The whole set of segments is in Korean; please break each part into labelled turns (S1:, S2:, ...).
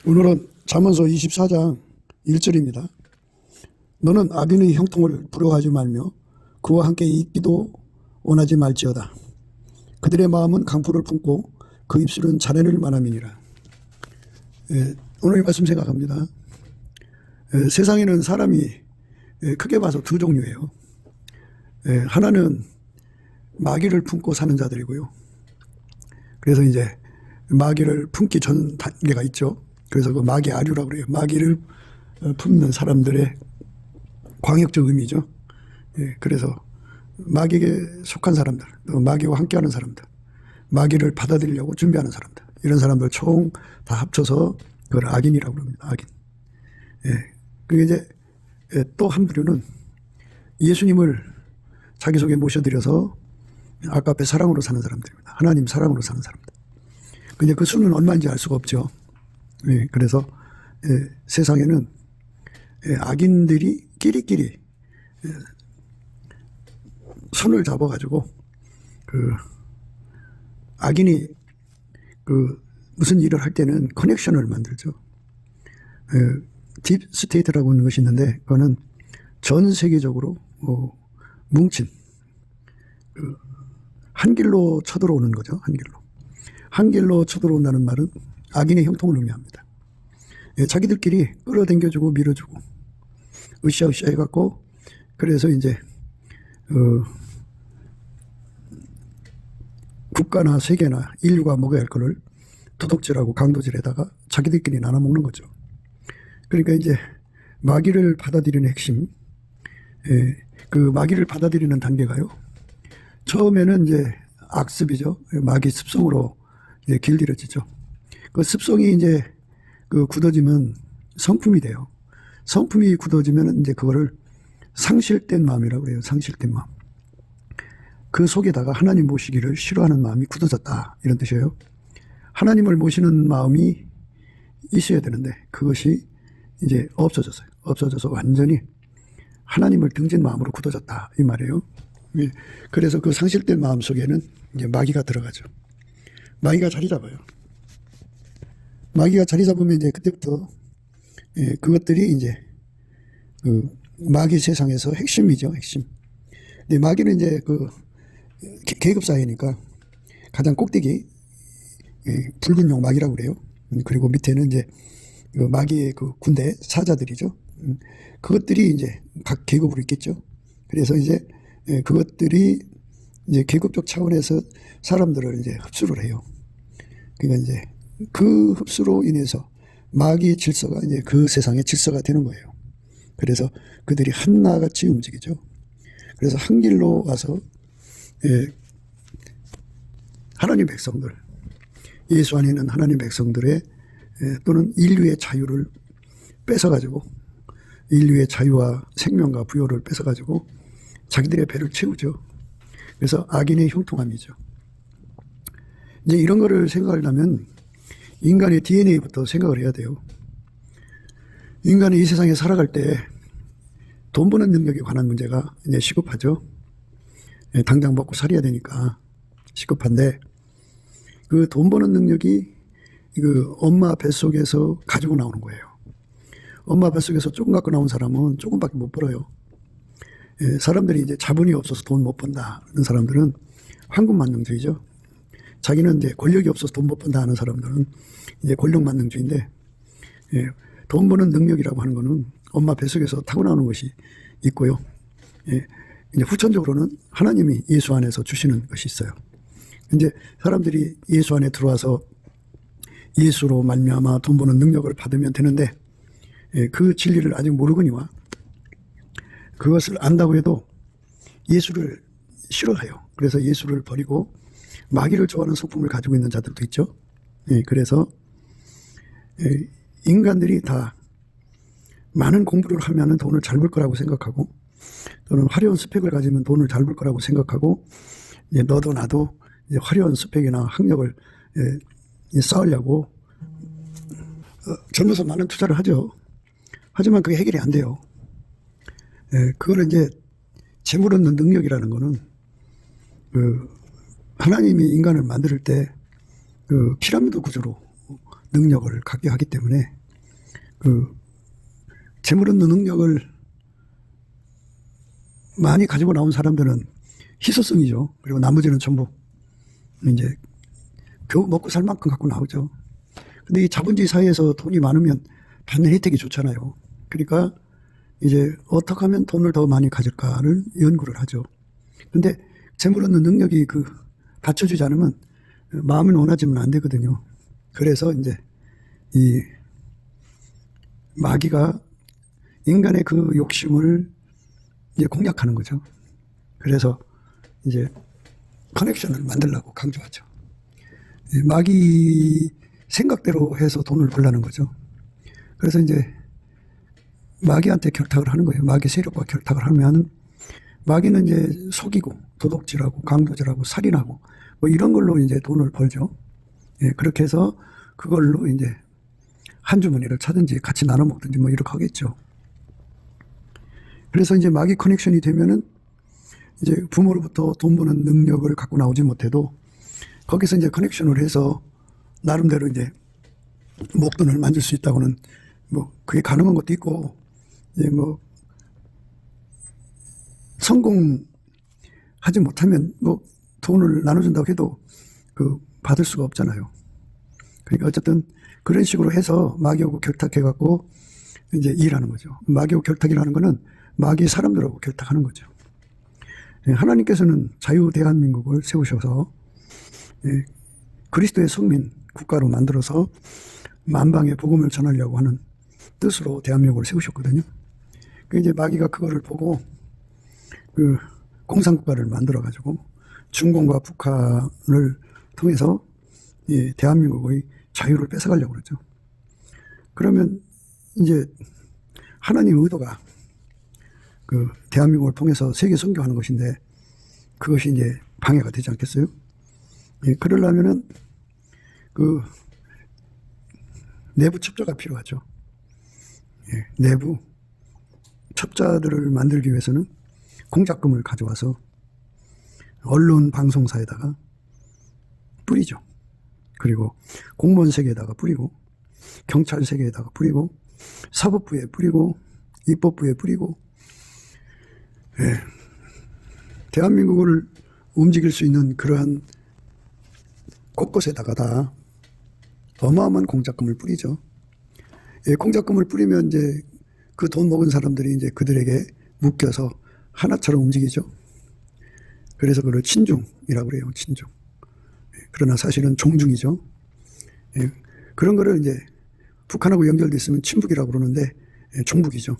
S1: 오늘은 잠언서 24장 1절입니다. 너는 악인의 형통을 부러워하지 말며 그와 함께 있기도 원하지 말지어다. 그들의 마음은 강포를 품고 그 입술은 자네를 말함이니라. 오늘 이 말씀 생각합니다. 세상에는 사람이 크게 봐서 두 종류예요. 하나는 마귀를 품고 사는 자들이고요. 그래서 이제 마귀를 품기 전 단계가 있죠. 그래서 그 마귀 아류라고 그래요. 마귀를 품는 사람들의 광역적 의미죠. 그래서 마귀에게 속한 사람들, 또 마귀와 함께하는 사람들, 마귀를 받아들이려고 준비하는 사람들, 이런 사람들 총 다 합쳐서 그걸 악인이라고 합니다. 악인. 그리고 이제 또 한 부류는 예수님을 자기 속에 모셔드려서 아까 앞에 사랑으로 사는 사람들입니다. 하나님 사랑으로 사는 사람들. 근데 그 수는 얼마인지 알 수가 없죠. 그래서 세상에는 악인들이 끼리끼리 손을 잡아가지고 그 악인이 그 무슨 일을 할 때는 커넥션을 만들죠. 딥 스테이트라고 하는 것이 있는데 그거는 전 세계적으로 뭉친 한 길로 쳐들어오는 거죠. 한 길로 쳐들어온다는 말은 악인의 형통을 의미합니다. 자기들끼리 끌어당겨주고 밀어주고 으쌰으쌰 해갖고 그래서 이제 국가나 세계나 인류가 먹어야 할 거를 도둑질하고 강도질에다가 자기들끼리 나눠 먹는 거죠. 그러니까 이제 마귀를 받아들이는 핵심, 그 마귀를 받아들이는 단계가요. 처음에는 이제 악습이죠. 마귀 습성으로 이제 길들여지죠. 그 습성이 이제 그 굳어지면 성품이 돼요. 성품이 굳어지면 이제 그거를 상실된 마음이라고 그래요. 상실된 마음. 그 속에다가 하나님 모시기를 싫어하는 마음이 굳어졌다. 이런 뜻이에요. 하나님을 모시는 마음이 있어야 되는데 그것이 이제 없어졌어요. 없어져서 완전히 하나님을 등진 마음으로 굳어졌다. 이 말이에요. 그래서 그 상실된 마음 속에는 이제 마귀가 들어가죠. 마귀가 자리 잡아요. 마귀가 자리 잡으면 이제 그때부터 그것들이 이제 그 마귀 세상에서 핵심이죠. 핵심. 근데 마귀는 이제 그 계급 사회니까 가장 꼭대기 붉은 용 마귀라고 그래요. 그리고 밑에는 이제 그 마귀의 그 군대 사자들이죠. 그것들이 이제 각 계급으로 있겠죠. 그래서 이제 그것들이 이제 계급적 차원에서 사람들을 이제 흡수를 해요. 그러니까 이제 그 흡수로 인해서 마귀의 질서가 이제 그 세상의 질서가 되는 거예요. 그래서 그들이 한나같이 움직이죠. 그래서 한 길로 와서 하나님 백성들, 예수 안에 있는 하나님 백성들의 또는 인류의 자유를 뺏어가지고 인류의 자유와 생명과 부여를 뺏어가지고 자기들의 배를 채우죠. 그래서 악인의 형통함이죠. 이제 이런 거를 생각하려면 인간의 DNA부터 생각을 해야 돼요. 인간이 이 세상에 살아갈 때 돈 버는 능력에 관한 문제가 이제 시급하죠. 당장 먹고 살아야 되니까 시급한데 그 돈 버는 능력이 그 엄마 뱃속에서 가지고 나오는 거예요. 엄마 뱃속에서 조금 갖고 나온 사람은 조금밖에 못 벌어요. 사람들이 이제 자본이 없어서 돈 못 번다 하는 사람들은 황금만능주의죠. 자기는 이제 권력이 없어서 돈 못 번다 하는 사람들은 이제 권력만능주의인데, 돈 버는 능력이라고 하는 거는 엄마 뱃속에서 타고나오는 것이 있고요. 이제 후천적으로는 하나님이 예수 안에서 주시는 것이 있어요. 이제 사람들이 예수 안에 들어와서 예수로 말미암아 돈 버는 능력을 받으면 되는데, 그 진리를 아직 모르거니와 그것을 안다고 해도 예수를 싫어해요. 그래서 예수를 버리고 마귀를 좋아하는 성품을 가지고 있는 자들도 있죠. 그래서 인간들이 다 많은 공부를 하면 돈을 잘 벌 거라고 생각하고 또는 화려한 스펙을 가지면 돈을 잘 벌 거라고 생각하고 너도 나도 화려한 스펙이나 학력을 쌓으려고 젊어서 많은 투자를 하죠. 하지만 그게 해결이 안 돼요. 그거는 이제 재물 얻는 능력이라는 거는 하나님이 인간을 만들 때 그 피라미드 구조로 능력을 갖게 하기 때문에 그 재물 얻는 능력을 많이 가지고 나온 사람들은 희소성이죠. 그리고 나머지는 전부 이제 겨우 먹고 살 만큼 갖고 나오죠. 근데 이 자본주의 사회에서 돈이 많으면 받는 혜택이 좋잖아요. 그러니까 이제 어떻게 하면 돈을 더 많이 가질까를 연구를 하죠. 근데 재물 얻는 능력이 받쳐주지 않으면 마음은 원하지만 안 되거든요. 그래서 이제 이 마귀가 인간의 그 욕심을 이제 공략하는 거죠. 그래서 이제 커넥션을 만들려고 강조하죠. 마귀 생각대로 해서 돈을 벌라는 거죠. 그래서 이제 마귀한테 결탁을 하는 거예요. 마귀 세력과 결탁을 하면 마귀는 이제 속이고 도둑질하고 강도질하고 살인하고 뭐 이런 걸로 이제 돈을 벌죠. 예, 그렇게 해서 그걸로 이제 한 주머니를 차든지 같이 나눠 먹든지 뭐 이렇게 하겠죠. 그래서 이제 마귀 커넥션이 되면은 이제 부모로부터 돈 버는 능력을 갖고 나오지 못해도 거기서 이제 커넥션을 해서 나름대로 이제 목돈을 만들 수 있다고는 뭐 그게 가능한 것도 있고 이제 뭐 성공하지 못하면 뭐 돈을 나눠준다고 해도 받을 수가 없잖아요. 그러니까 어쨌든 그런 식으로 해서 마귀하고 결탁해갖고 이제 일하는 거죠. 마귀하고 결탁이라는 거는 마귀 사람들하고 결탁하는 거죠. 하나님께서는 자유 대한민국을 세우셔서 그리스도의 성민 국가로 만들어서 만방에 복음을 전하려고 하는 뜻으로 대한민국을 세우셨거든요. 이제 마귀가 그거를 보고 공산국가를 만들어가지고 중공과 북한을 통해서 대한민국의 자유를 뺏어가려고 그러죠. 그러면 이제 하나님의 의도가 대한민국을 통해서 세계 선교하는 것인데 그것이 이제 방해가 되지 않겠어요? 그러려면은 내부 첩자가 필요하죠. 내부 첩자들을 만들기 위해서는 공작금을 가져와서 언론 방송사에다가 뿌리죠. 그리고 공무원 세계에다가 뿌리고 경찰 세계에다가 뿌리고 사법부에 뿌리고 입법부에 뿌리고 대한민국을 움직일 수 있는 그러한 곳곳에다가 다 어마어마한 공작금을 뿌리죠. 공작금을 뿌리면 이제 그 돈 먹은 사람들이 이제 그들에게 묶여서 하나처럼 움직이죠. 그래서 그걸 친중이라고 그래요. 친중. 그러나 사실은 종중이죠. 그런 거를 이제 북한하고 연결돼 있으면 친북이라고 그러는데 종북이죠.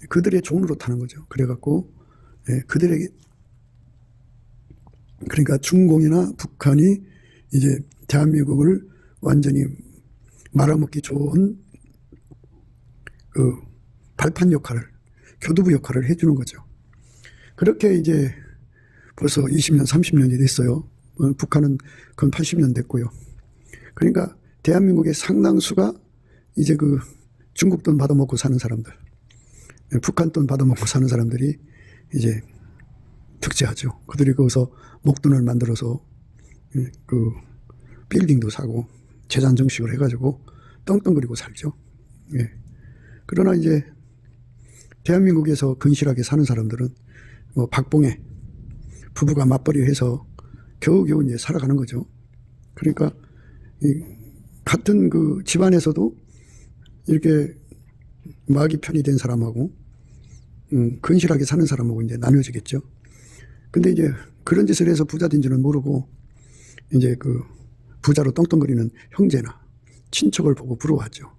S1: 그들의 종으로 타는 거죠. 그래갖고 그들에게 그러니까 중공이나 북한이 이제 대한민국을 완전히 말아먹기 좋은 발판 역할을 교두부 역할을 해주는 거죠. 그렇게 이제 벌써 20년, 30년이 됐어요. 북한은 그건 80년 됐고요. 그러니까 대한민국의 상당수가 이제 중국 돈 받아먹고 사는 사람들, 북한 돈 받아먹고 사는 사람들이 이제 득세하죠. 그들이 거기서 목돈을 만들어서 빌딩도 사고 재산 증식을 해가지고 떵떵거리고 살죠. 그러나 이제 대한민국에서 근실하게 사는 사람들은 뭐 박봉에 부부가 맞벌이해서 겨우겨우 이제 살아가는 거죠. 그러니까 같은 집안에서도 이렇게 마귀 편이 된 사람하고 근실하게 사는 사람하고 이제 나뉘어지겠죠. 근데 이제 그런 짓을 해서 부자 된 줄은 모르고 이제 부자로 떵떵거리는 형제나 친척을 보고 부러워하죠.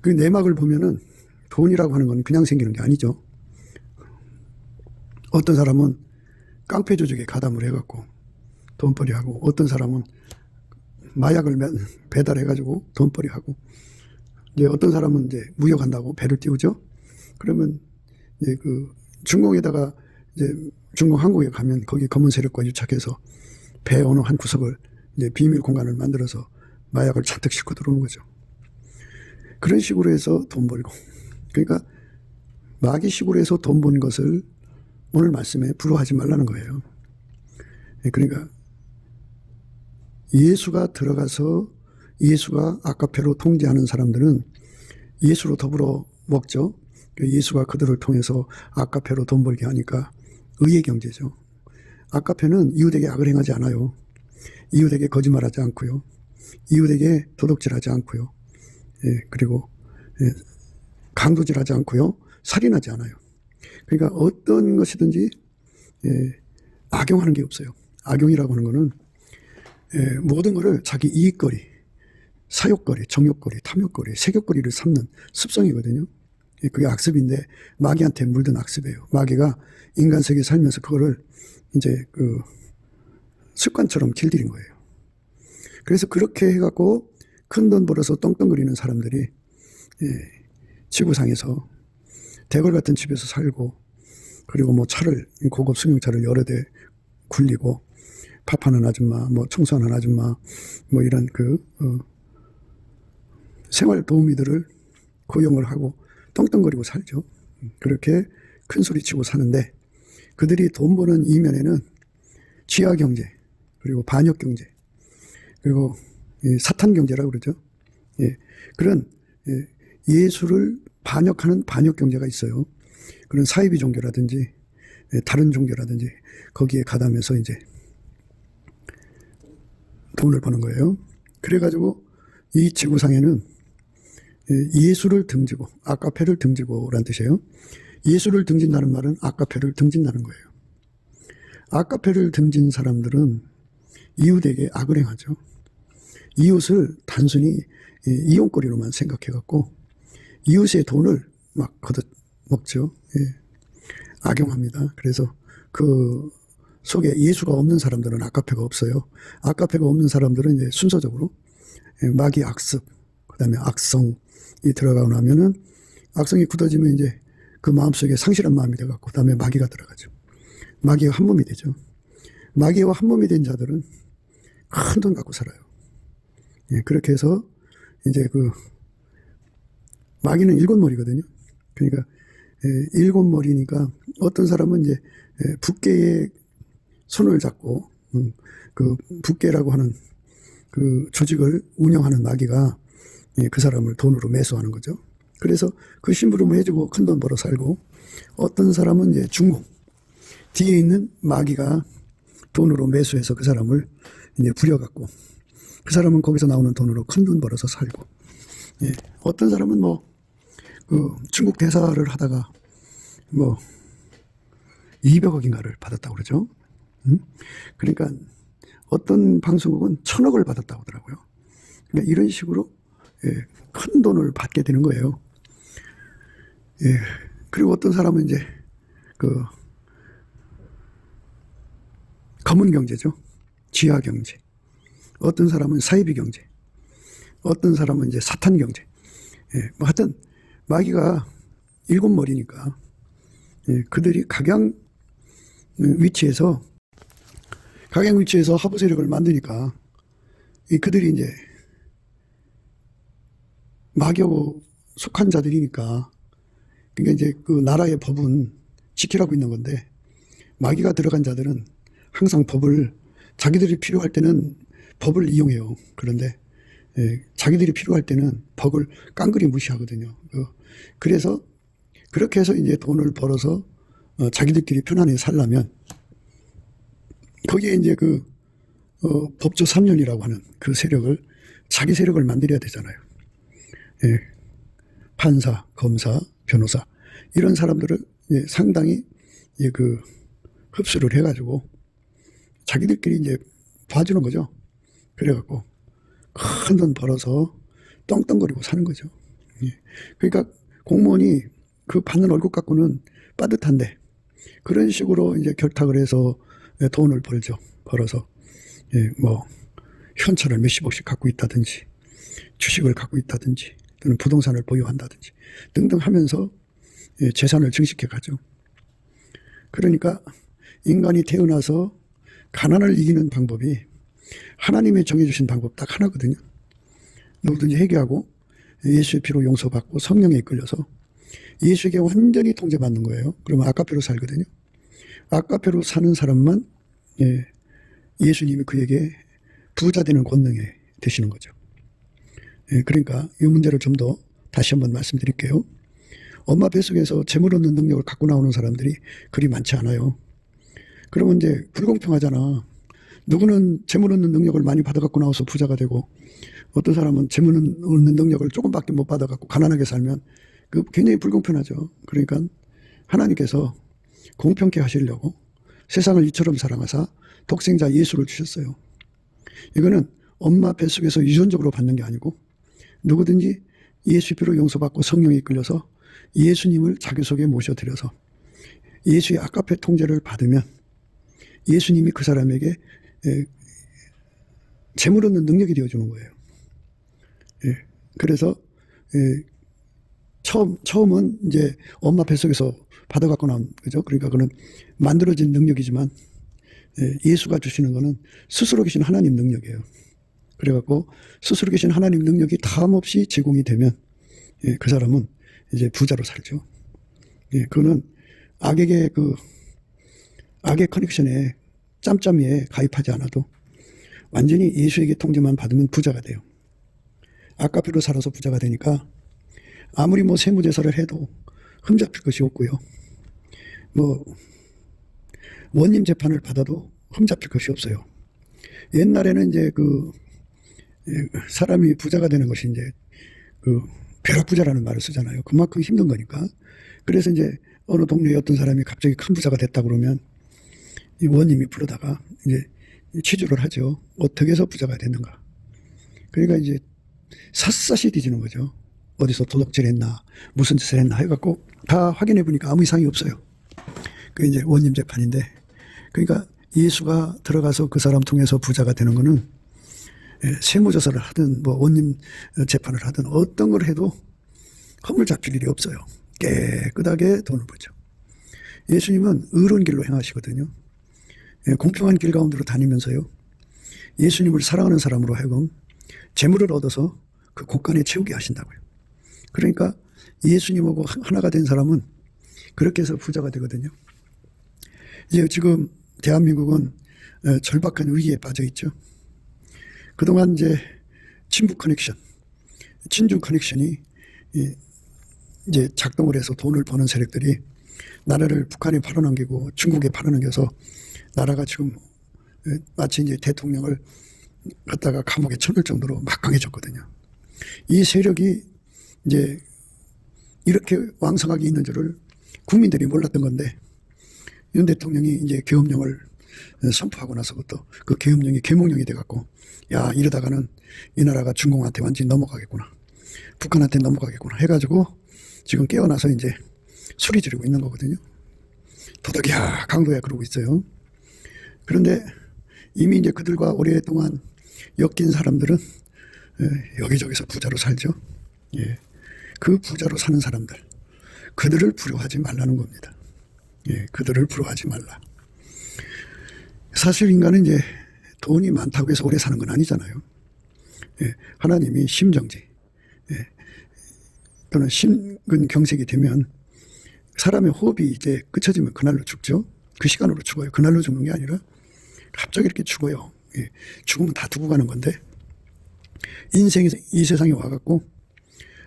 S1: 그 내막을 보면은 돈이라고 하는 건 그냥 생기는 게 아니죠. 어떤 사람은 깡패 조직에 가담을 해갖고 돈벌이하고 어떤 사람은 마약을 배달해가지고 돈벌이하고 이제 어떤 사람은 이제 무역한다고 배를 띄우죠. 그러면 이제 중공에다가 이제 중공 항구에 가면 거기 검은 세력과 유착해서 배 어느 한 구석을 이제 비밀 공간을 만들어서 마약을 잔뜩 싣고 들어오는 거죠. 그런 식으로 해서 돈 벌고 그러니까 마귀식으로 해서 돈 번 것을 오늘 말씀에 부러워하지 말라는 거예요. 그러니까 예수가 들어가서 예수가 아카페로 통제하는 사람들은 예수로 더불어 먹죠. 예수가 그들을 통해서 아카페로 돈 벌게 하니까 의의 경제죠. 아카페는 이웃에게 악을 행하지 않아요. 이웃에게 거짓말하지 않고요. 이웃에게 도둑질하지 않고요. 그리고 강도질하지 않고요. 살인하지 않아요. 그러니까 어떤 것이든지 악용하는 게 없어요. 악용이라고 하는 거는 모든 것을 자기 이익거리, 사욕거리, 정욕거리, 탐욕거리, 색욕거리를 삼는 습성이거든요. 그게 악습인데 마귀한테 물든 악습이에요. 마귀가 인간 세계에 살면서 그거를 이제 그 습관처럼 길들인 거예요. 그래서 그렇게 해갖고 큰 돈 벌어서 떵떵거리는 사람들이 지구상에서 대궐 같은 집에서 살고, 그리고 뭐 차를, 고급 승용차를 여러 대 굴리고, 밥하는 아줌마, 뭐 청소하는 아줌마, 뭐 이런 생활 도우미들을 고용을 하고 떵떵거리고 살죠. 그렇게 큰 소리 치고 사는데, 그들이 돈 버는 이면에는 지하 경제, 그리고 반역 경제, 그리고 사탄 경제라고 그러죠. 그런 예수를 반역하는 반역 경제가 있어요. 그런 사이비 종교라든지 다른 종교라든지 거기에 가담해서 이제 돈을 버는 거예요. 그래가지고 이 지구상에는 예수를 등지고, 아카페를 등지고라는 뜻이에요. 예수를 등진다는 말은 아카페를 등진다는 거예요. 아카페를 등진 사람들은 이웃에게 악을 행하죠. 이웃을 단순히 이용거리로만 생각해갖고 이웃의 돈을 막 거듭 먹죠. 악용합니다. 그래서 그 속에 예수가 없는 사람들은 아카페가 없어요. 아카페가 없는 사람들은 이제 순서적으로 마귀 악습, 그 다음에 악성이 들어가고 나면은, 악성이 굳어지면 이제 그 마음속에 상실한 마음이 돼갖고, 그 다음에 마귀가 들어가죠. 마귀와 한 몸이 되죠. 마귀와 한 몸이 된 자들은 큰 돈 갖고 살아요. 그렇게 해서 이제 마귀는 일곱 머리거든요. 그러니까 일곱 머리니까 어떤 사람은 이제 붓개에 손을 잡고 그 붓개라고 하는 그 조직을 운영하는 마귀가 그 사람을 돈으로 매수하는 거죠. 그래서 그 심부름을 해주고 큰 돈 벌어 살고, 어떤 사람은 이제 중공, 뒤에 있는 마귀가 돈으로 매수해서 그 사람을 이제 부려갖고, 그 사람은 거기서 나오는 돈으로 큰 돈 벌어서 살고, 어떤 사람은 중국 대사를 하다가 200억인가를 받았다고 그러죠. 그러니까 어떤 방송국은 1000억을 받았다고 하더라고요. 그러니까 이런 식으로 큰 돈을 받게 되는 거예요. 그리고 어떤 사람은 이제 검은 경제죠. 지하 경제. 어떤 사람은 사이비 경제. 어떤 사람은 이제 사탄 경제. 하여튼 마귀가 일곱 머리니까 그들이 각양 위치에서 하부 세력을 만드니까 그들이 이제 마귀하고 속한 자들이니까, 그러니까 이제 그 나라의 법은 지키라고 있는 건데, 마귀가 들어간 자들은 항상 자기들이 필요할 때는 법을 이용해요. 그런데 자기들이 필요할 때는 법을 깡그리 무시하거든요. 그래서 그렇게 해서 이제 돈을 벌어서 자기들끼리 편안히 살려면, 거기에 이제 법조 3년이라고 하는 그 세력을, 자기 세력을 만들어야 되잖아요. 판사, 검사, 변호사, 이런 사람들을 상당히 흡수를 해가지고 자기들끼리 이제 봐주는 거죠. 그래갖고 큰 돈 벌어서 떵떵거리고 사는 거죠. 그러니까 공무원이 그 받는 월급 갖고는 빠듯한데, 그런 식으로 이제 결탁을 해서 돈을 벌어서 현찰을 몇십억씩 갖고 있다든지, 주식을 갖고 있다든지, 또는 부동산을 보유한다든지 등등 하면서 재산을 증식해 가죠. 그러니까 인간이 태어나서 가난을 이기는 방법이 하나님이 정해주신 방법 딱 하나거든요. 누구든지 회개하고 예수의 피로 용서받고 성령에 이끌려서 예수에게 완전히 통제받는 거예요. 그러면 아카페로 살거든요. 아카페로 사는 사람만 예수님이 그에게 부자 되는 권능에 되시는 거죠. 그러니까 이 문제를 좀 더 다시 한번 말씀드릴게요. 엄마 뱃속에서 재물 얻는 능력을 갖고 나오는 사람들이 그리 많지 않아요. 그러면 이제 불공평하잖아. 누구는 재물 얻는 능력을 많이 받아갖고 나와서 부자가 되고, 어떤 사람은 재물 얻는 능력을 조금밖에 못 받아갖고 가난하게 살면 그 굉장히 불공평하죠. 그러니까 하나님께서 공평케 하시려고 세상을 이처럼 사랑하사 독생자 예수를 주셨어요. 이거는 엄마 뱃속에서 유전적으로 받는 게 아니고, 누구든지 예수 피로 용서받고 성령이 이끌려서 예수님을 자기 속에 모셔드려서 예수의 아가페 통제를 받으면 예수님이 그 사람에게 재물 얻는 능력이 되어주는 거예요. 그래서 처음은 이제 엄마 뱃속에서 받아갖고 나온 거죠. 그러니까 그는 만들어진 능력이지만 예수가 주시는 거는 스스로 계신 하나님 능력이에요. 그래갖고 스스로 계신 하나님 능력이 다함없이 제공이 되면 그 사람은 이제 부자로 살죠. 그거는 악에게 악의 커넥션에 짬짬이에 가입하지 않아도 완전히 예수에게 통제만 받으면 부자가 돼요. 아까피로 살아서 부자가 되니까 아무리 뭐 세무제사를 해도 흠잡힐 것이 없고요. 뭐 원님 재판을 받아도 흠잡힐 것이 없어요. 옛날에는 이제 사람이 부자가 되는 것이 이제 벼락부자라는 말을 쓰잖아요. 그만큼 힘든 거니까. 그래서 이제 어느 동네에 어떤 사람이 갑자기 큰 부자가 됐다 그러면 이 원님이 부르다가 이제 취조를 하죠. 어떻게 해서 부자가 됐는가. 그러니까 이제 샅샅이 뒤지는 거죠. 어디서 도둑질 했나, 무슨 짓을 했나 해갖고 다 확인해 보니까 아무 이상이 없어요. 그게 이제 원님 재판인데, 그러니까 예수가 들어가서 그 사람 통해서 부자가 되는 거는 세무조사를 하든 뭐 원님 재판을 하든 어떤 걸 해도 허물 잡힐 일이 없어요. 깨끗하게 돈을 벌죠. 예수님은 의로운 길로 행하시거든요. 공평한 길 가운데로 다니면서요, 예수님을 사랑하는 사람으로 하여금 재물을 얻어서 그 곳간에 채우게 하신다고요. 그러니까 예수님하고 하나가 된 사람은 그렇게 해서 부자가 되거든요. 이제 지금 대한민국은 절박한 위기에 빠져 있죠. 그동안 이제 친북 커넥션, 친중 커넥션이 이제 작동을 해서 돈을 버는 세력들이 나라를 북한에 팔아넘기고 중국에 팔아넘겨서 나라가 지금 마치 이제 대통령을 갖다가 감옥에 쳐넣을 정도로 막강해졌거든요. 이 세력이 이제 이렇게 왕성하게 있는 줄을 국민들이 몰랐던 건데, 윤 대통령이 이제 계엄령을 선포하고 나서부터 그 계엄령이 계몽령이 돼갖고, 야, 이러다가는 이 나라가 중공한테 완전히 넘어가겠구나, 북한한테 넘어가겠구나 해가지고 지금 깨어나서 이제 소리 지르고 있는 거거든요. 도덕이야, 강도야 그러고 있어요. 그런데 이미 이제 그들과 오랫동안 엮인 사람들은 여기저기서 부자로 살죠. 그 부자로 사는 사람들, 그들을 부러워하지 말라는 겁니다. 그들을 부러워하지 말라. 사실 인간은 이제 돈이 많다고 해서 오래 사는 건 아니잖아요. 하나님이 심정지, 또는 심근경색이 되면 사람의 호흡이 이제 끝쳐지면 그날로 죽죠. 그 시간으로 죽어요. 그날로 죽는 게 아니라 갑자기 이렇게 죽어요. 죽으면 다 두고 가는 건데, 인생이 이 세상에 와갖고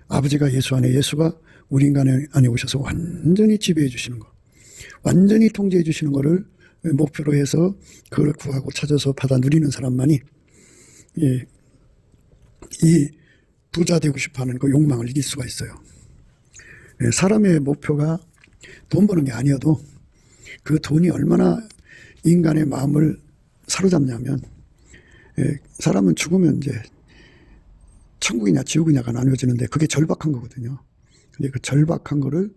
S1: 아버지가 예수 안에, 예수가 우리 인간 안에 오셔서 완전히 지배해 주시는 거, 완전히 통제해 주시는 거를 목표로 해서 그걸 구하고 찾아서 받아 누리는 사람만이 이 부자 되고 싶어하는 그 욕망을 이길 수가 있어요. 사람의 목표가 돈 버는 게 아니어도 그 돈이 얼마나 인간의 마음을 사로잡냐면, 사람은 죽으면 이제 천국이냐 지옥이냐가 나뉘어지는데 그게 절박한 거거든요. 근데 그 절박한 거를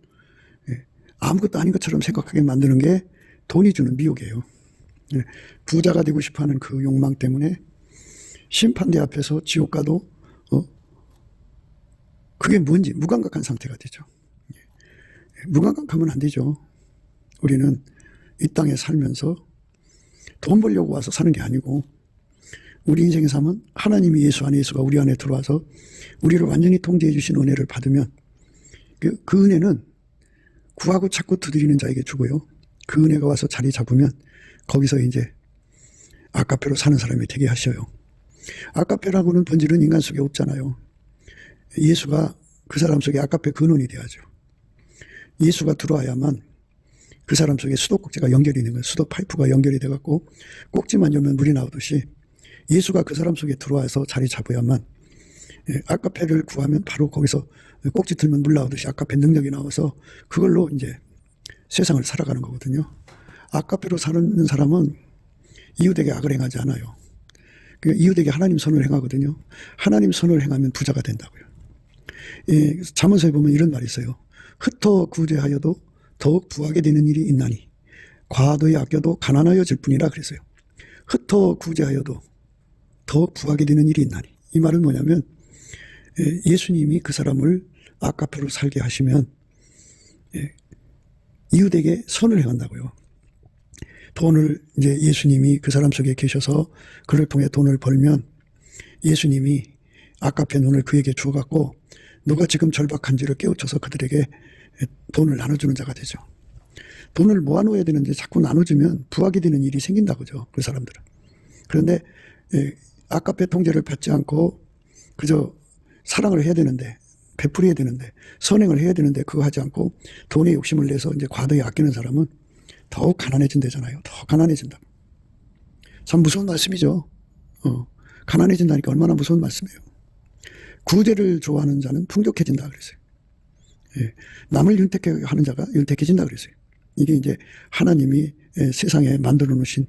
S1: 아무것도 아닌 것처럼 생각하게 만드는 게 돈이 주는 미혹이에요. 부자가 되고 싶어하는 그 욕망 때문에 심판대 앞에서 지옥 가도 그게 뭔지 무감각한 상태가 되죠. 무감각하면 안 되죠. 우리는 이 땅에 살면서 돈 벌려고 와서 사는 게 아니고, 우리 인생의 삶은 하나님이 예수 안에, 예수가 우리 안에 들어와서 우리를 완전히 통제해 주신 은혜를 받으면 그 은혜는 구하고 찾고 두드리는 자에게 주고요, 그 은혜가 와서 자리 잡으면 거기서 이제 아가페로 사는 사람이 되게 하셔요. 아가페라고는 본질은 인간 속에 없잖아요. 예수가 그 사람 속에 아까페 근원이 돼야죠. 예수가 들어와야만 그 사람 속에 수도꼭지가 연결이 되는 거예요. 수도 파이프가 연결이 돼갖고 꼭지만 열면 물이 나오듯이 예수가 그 사람 속에 들어와서 자리 잡아야만 아까페를 구하면 바로 거기서 꼭지 틀면 물 나오듯이 아까페 능력이 나와서 그걸로 이제 세상을 살아가는 거거든요. 아까페로 사는 사람은 이웃에게 악을 행하지 않아요. 이웃에게 하나님 선을 행하거든요. 하나님 선을 행하면 부자가 된다고요. 잠언서에 보면 이런 말이 있어요. 흩어 구제하여도 더욱 부하게 되는 일이 있나니 과도히 아껴도 가난하여질 뿐이라 그랬어요. 흩어 구제하여도 더욱 부하게 되는 일이 있나니, 이 말은 뭐냐면 예수님이 그 사람을 아까페로 살게 하시면 이웃에게 선을 행한다고요. 돈을 이제 예수님이 그 사람 속에 계셔서 그를 통해 돈을 벌면 예수님이 아까페 눈을 그에게 주어갖고 누가 지금 절박한지를 깨우쳐서 그들에게 돈을 나눠주는 자가 되죠. 돈을 모아놓아야 되는데 자꾸 나눠주면 부하게 되는 일이 생긴다고죠. 그 사람들은. 그런데 아까페 통제를 받지 않고 그저 사랑을 해야 되는데, 베풀어야 되는데, 선행을 해야 되는데 그거 하지 않고 돈에 욕심을 내서 이제 과도히 아끼는 사람은 더욱 가난해진다잖아요. 더 가난해진다. 참 무서운 말씀이죠. 가난해진다니까 얼마나 무서운 말씀이에요. 구제를 좋아하는 자는 풍족해진다 그랬어요. 남을 윤택하는 자가 윤택해진다 그랬어요. 이게 이제 하나님이 세상에 만들어 놓으신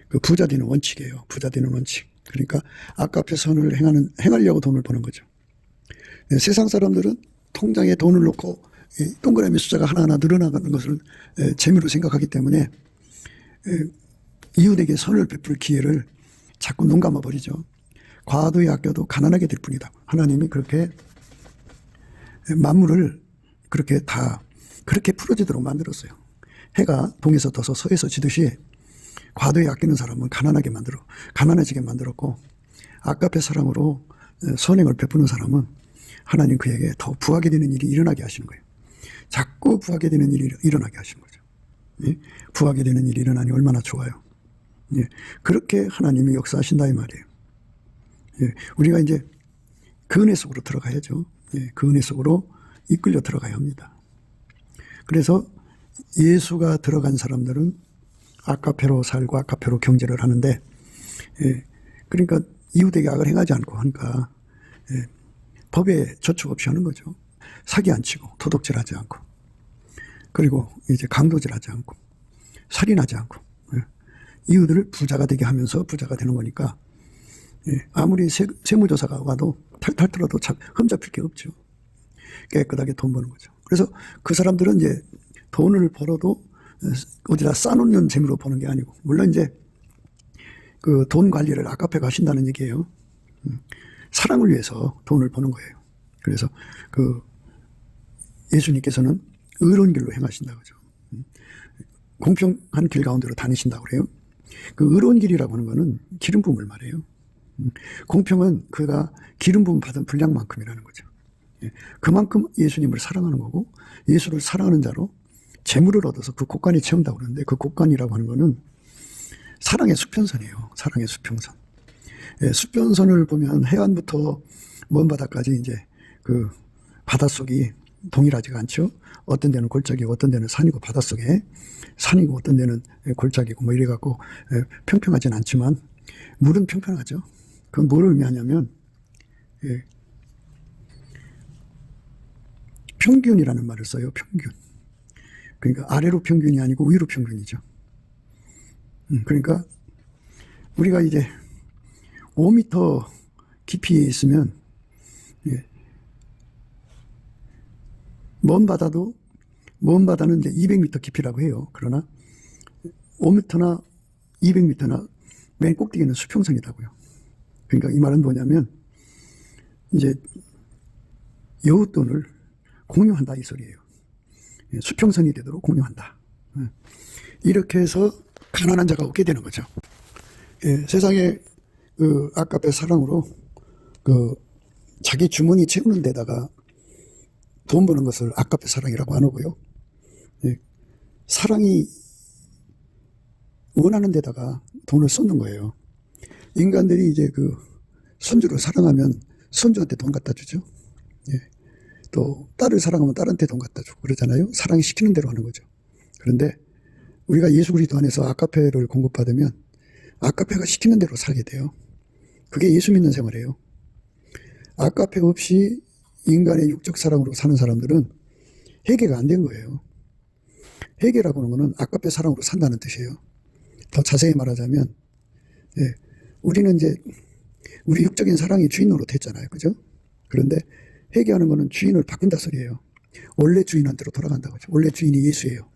S1: 그 부자 되는 원칙이에요. 부자 되는 원칙. 그러니까 아까페 선을 행하려고 돈을 버는 거죠. 세상 사람들은 통장에 돈을 넣고 동그라미 숫자가 하나하나 늘어나가는 것을 재미로 생각하기 때문에 이웃에게 선을 베풀 기회를 자꾸 눈 감아버리죠. 과도히 아껴도 가난하게 될 뿐이다. 하나님이 그렇게 만물을 그렇게 풀어지도록 만들었어요. 해가 동에서 떠서 서에서 지듯이 과도히 아끼는 사람은 가난해지게 만들었고, 아까페 사랑으로 선행을 베푸는 사람은 하나님 그에게 더 부하게 되는 일이 일어나게 하시는 거예요. 자꾸 부하게 되는 일이 일어나게 하시는 거죠. 부하게 되는 일이 일어나니 얼마나 좋아요. 그렇게 하나님이 역사하신다 이 말이에요. 우리가 이제 그 은혜 속으로 들어가야죠. 그 은혜 속으로 이끌려 들어가야 합니다. 그래서 예수가 들어간 사람들은 아까페로 살고 아까페로 경제를 하는데, 그러니까 이웃에게 악을 행하지 않고 하니까 법에 저축 없이 하는 거죠. 사기 안 치고 도둑질하지 않고, 그리고 이제 강도질하지 않고 살인하지 않고 이웃을 부자가 되게 하면서 부자가 되는 거니까 아무리 세무조사가 와도 탈탈 털어도 흠잡힐 게 없죠. 깨끗하게 돈 버는 거죠. 그래서 그 사람들은 이제 돈을 벌어도 어디다 싸놓는 재미로 버는 게 아니고, 물론 이제 그 돈 관리를 아까페가 하신다는 얘기예요. 사랑을 위해서 돈을 버는 거예요. 그래서 그 예수님께서는 의로운 길로 행하신다 그죠. 공평한 길 가운데로 다니신다고 그래요. 그 의로운 길이라고 하는 거는 기름 부음을 말해요. 공평은 그가 기름 부음 받은 분량만큼이라는 거죠. 그만큼 예수님을 사랑하는 거고, 예수를 사랑하는 자로 재물을 얻어서 그 곳간이 채운다고 그러는데, 그 곳간이라고 하는 거는 사랑의 수평선이에요. 사랑의 수평선. 수평선을 보면 해안부터 먼 바다까지 이제 그 바닷속이 동일하지가 않죠. 어떤 데는 골짜기고 어떤 데는 산이고, 바닷속에 산이고 어떤 데는 골짜기고 뭐 이래갖고 평평하진 않지만 물은 평평하죠. 그건 뭘 의미하냐면 평균이라는 말을 써요. 평균. 그러니까 아래로 평균이 아니고 위로 평균이죠. 그러니까 우리가 이제 5m 깊이에 있으면 먼 바다는 이제 200m 깊이라고 해요. 그러나 5m나 200m나 맨 꼭대기는 수평선이라고요. 그러니까 이 말은 뭐냐면 이제 여윳돈을 공유한다 이 소리예요. 수평선이 되도록 공유한다. 이렇게 해서 가난한 자가 없게 되는 거죠. 세상에 그 아까페 사랑으로 그 자기 주머니 채우는 데다가 돈 버는 것을 아까페 사랑이라고 안 하고요. 사랑이 원하는 데다가 돈을 쏟는 거예요. 인간들이 이제 그 손주를 사랑하면 손주한테 돈 갖다 주죠. 예. 또 딸을 사랑하면 딸한테 돈 갖다 주고 그러잖아요. 사랑이 시키는 대로 하는 거죠. 그런데 우리가 예수 그리스도 안에서 아가페를 공급받으면 아가페가 시키는 대로 살게 돼요. 그게 예수 믿는 생활이에요. 아가페 없이 인간의 육적 사랑으로 사는 사람들은 회개가 안 된 거예요. 회개라고 하는 거는 아가페 사랑으로 산다는 뜻이에요. 더 자세히 말하자면, 예, 우리는 이제 우리 육적인 사랑이 주인 노릇했잖아요. 그죠? 그런데 회개하는 거는 주인을 바꾼다 소리예요. 원래 주인한테로 돌아간다고 하죠. 원래 주인이 예수예요.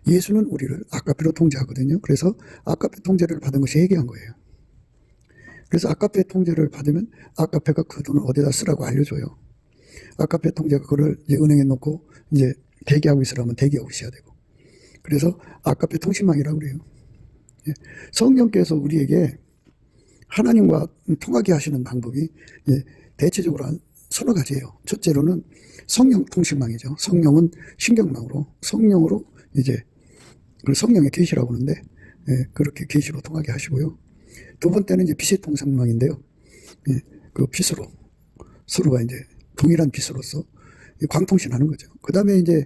S1: 예수는 우리를 아가페로 통제하거든요. 그래서 아가페 통제를 받은 것이 회개한 거예요. 그래서 아가페 통제를 받으면 아가페가 그 돈을 어디다 쓰라고 알려줘요. 아가페 통제가 그걸 이제 은행에 놓고 이제 대기하고 있으라면 대기하고 있어야 되고. 그래서 아가페 통신망이라고 그래요. 예. 성령께서 우리에게 하나님과 통하게 하시는 방법이 대체적으로 한 서너 가지예요. 첫째로는 성령 통신망이죠. 성령은 신경망으로, 성령으로 이제 그 성령의 계시라고 하는데, 그렇게 계시로 통하게 하시고요. 두 번째는 이제 빛의 통신망인데요. 그 빛으로 서로가 이제 동일한 빛으로서 광통신하는 거죠. 그 다음에 이제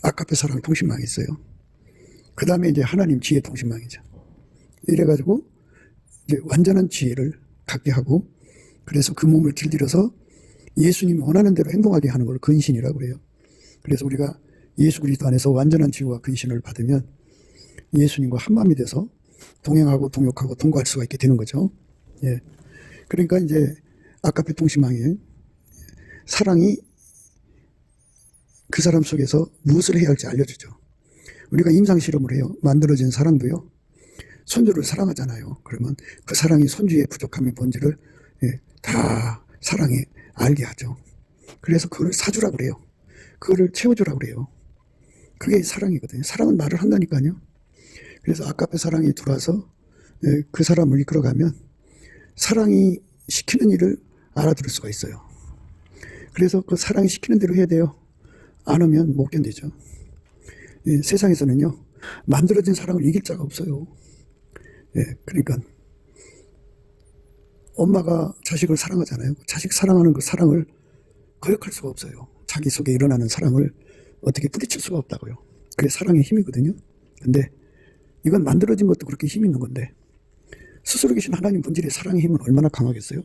S1: 아가페 사랑 통신망이 있어요. 그 다음에 이제 하나님 지혜 통신망이죠. 이래가지고 이제 완전한 지혜를 갖게 하고, 그래서 그 몸을 길들여서 예수님이 원하는 대로 행동하게 하는 걸 근신이라고 해요. 그래서 우리가 예수 그리스도 안에서 완전한 지혜와 근신을 받으면 예수님과 한마음이 돼서 동행하고 동역하고 동거할 수가 있게 되는 거죠. 예. 그러니까 이제 아가페 통신망에 사랑이 그 사람 속에서 무엇을 해야 할지 알려주죠. 우리가 임상실험을 해요. 만들어진 사람도요, 손주를 사랑하잖아요. 그러면 그 사랑이 손주의 부족함이 뭔지를 다 사랑이 알게 하죠. 그래서 그걸 사주라고 그래요. 그거를 채워주라고 그래요. 그게 사랑이거든요. 사랑은 말을 한다니까요. 그래서 아가페 사랑이 들어와서 그 사람을 이끌어가면 사랑이 시키는 일을 알아들을 수가 있어요. 그래서 그 사랑이 시키는 대로 해야 돼요. 안 하면 못 견디죠. 세상에서는요, 만들어진 사랑을 이길 자가 없어요. 그러니까 엄마가 자식을 사랑하잖아요. 자식 사랑하는 그 사랑을 거역할 수가 없어요. 자기 속에 일어나는 사랑을 어떻게 부딪힐 수가 없다고요. 그게 사랑의 힘이거든요. 근데 이건 만들어진 것도 그렇게 힘이 있는 건데, 스스로 계신 하나님 본질의 사랑의 힘은 얼마나 강하겠어요?